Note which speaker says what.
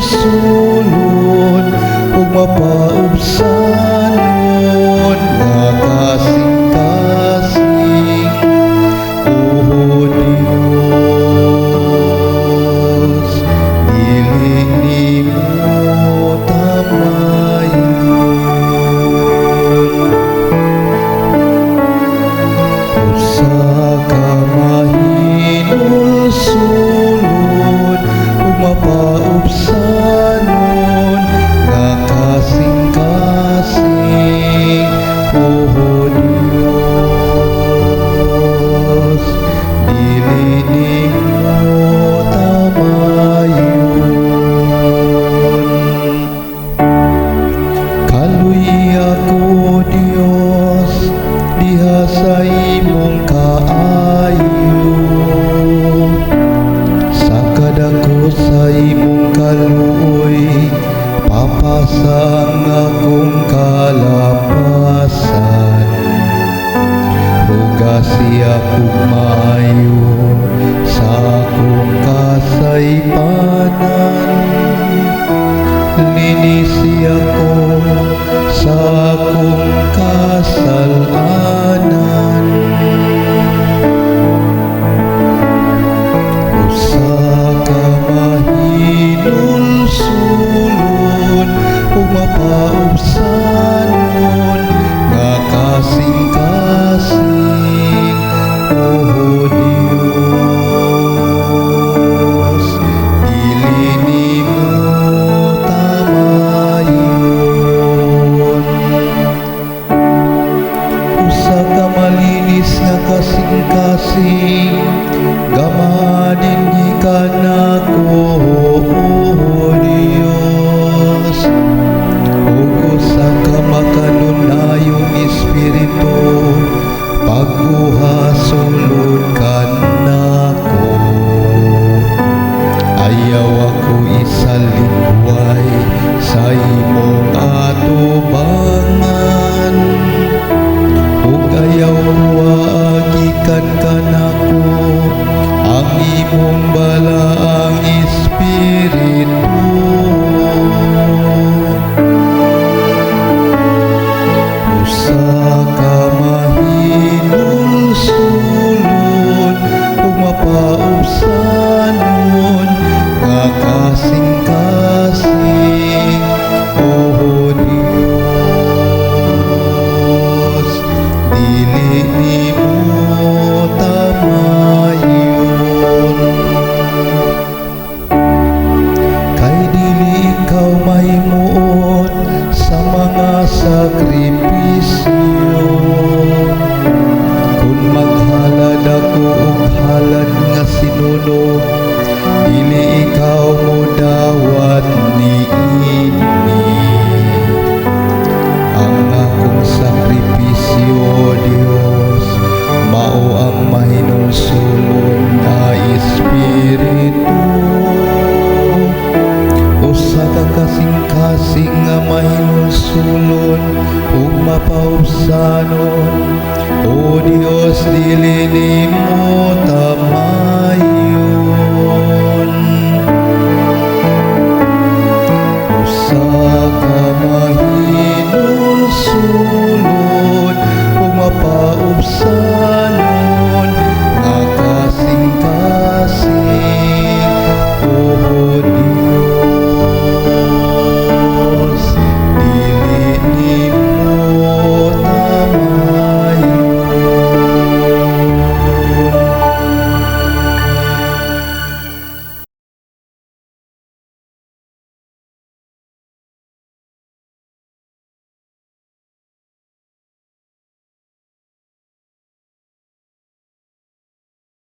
Speaker 1: Sulod ug mapaubsanon nga kasing-kasing, O Dios, dili nimo tamayon. Usa ka mahinulsulod ug mapaubsanon nga kasing-kasing, O Dios, dili nimo tamayon. Kaluy ako, Dios, diha sa imong kaayo, sa kadako sa imong kaluoy, papasang akong kalapasan. Hugasi akong maayo sa akong kasaypanan, linisi ako sa akong kasalanan. Usa ka mahinulsulod ug mapaubsanon nga kasing-kasing, O Dios, dili nimo tamayon. Usa ka malinis nga kasing-kasing, gamadin gikan nako, O Dios, ug usa ka makanunayong espiritu, pagkuha sulod ka nako. Ayaw ako isaligway sa imong atubangan, ug ayaw gikan kanako ang imong balaang espiritu.